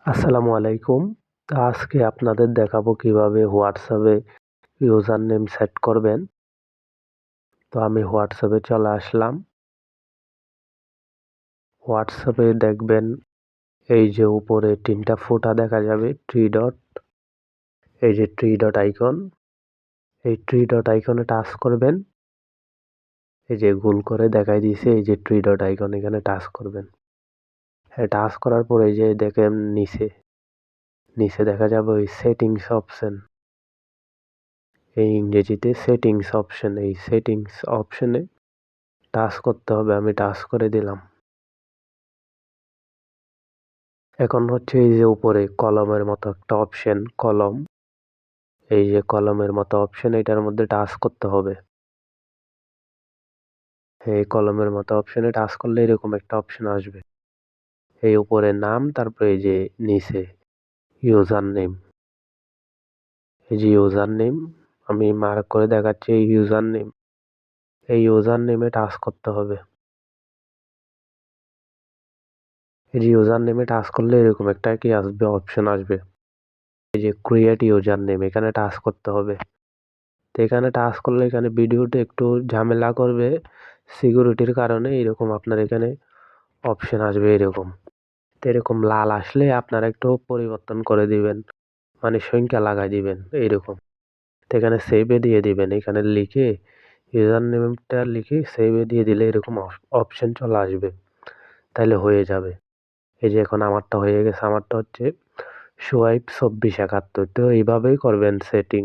আসসালামু আলাইকুম। আজকে আপনাদের দেখাবো কিভাবে হোয়াটসঅ্যাপে ইউজার নেম সেট করবেন। তো আমি হোয়াটসঅ্যাপে চলে আসলাম। হোয়াটসঅ্যাপে দেখবেন এই যে উপরে ৩টা ফোঁটা দেখা যাবে, থ্রি ডট, এই যে থ্রি ডট আইকন, এই থ্রি ডট আইকনে টাচ করবেন। এই যে গোল করে দেখাই দিয়েছে, এই যে থ্রি ডট আইকন, এখানে টাচ করবেন। হ্যাঁ, টাচ করার পরে এই যে দেখেন নিচে দেখা যাবে ওই সেটিংস অপশন, এই ইংরেজিতে সেটিংস অপশন, এই সেটিংস অপশনে টাচ করতে হবে। আমি টাচ করে দিলাম। এখন হচ্ছে এই যে উপরে কলমের মতো একটা অপশন, কলম, এই যে কলমের মতো অপশন, এটার মধ্যে টাচ করতে হবে। এই কলমের মতো অপশনে টাচ করলে এরকম একটা অপশন আসবে। এই উপরে নাম, তারপরে এই যে নিচে ইউজার নেম, এই যে ইউজার নেম আমি মার্ক করে দেখাচ্ছি, এই ইউজার নেম, এই ইউজার নেমে টাচ করতে হবে। এই যে ইউজার নেমে টাচ করলে এরকম একটা কি আসবে, অপশন আসবে। এই যে ক্রিয়েট ইউজার নেম, এখানে টাচ করতে হবে। তো এখানে টাচ করলে এখানে ভিডিওতে একটু ঝামেলা করবে সিকিউরিটির কারণে। এরকম আপনার এখানে অপশন আসবে এরকম। তো এরকম লাল আসলে আপনারা একটু পরিবর্তন করে দিবেন, মানে সংখ্যা লাগাই দিবেন এইরকম। তো এখানে সেভে দিয়ে দিবেন, এখানে লিখে ইউজার নেমটা লিখে সেভে দিয়ে দিলে এরকম অপশন চলে আসবে, তাহলে হয়ে যাবে। এই যে এখন আমারটা হয়ে গেছে, আমারটা হচ্ছে সোয়াইপ ২৪৭১। তো এইভাবেই করবেন সেটিং।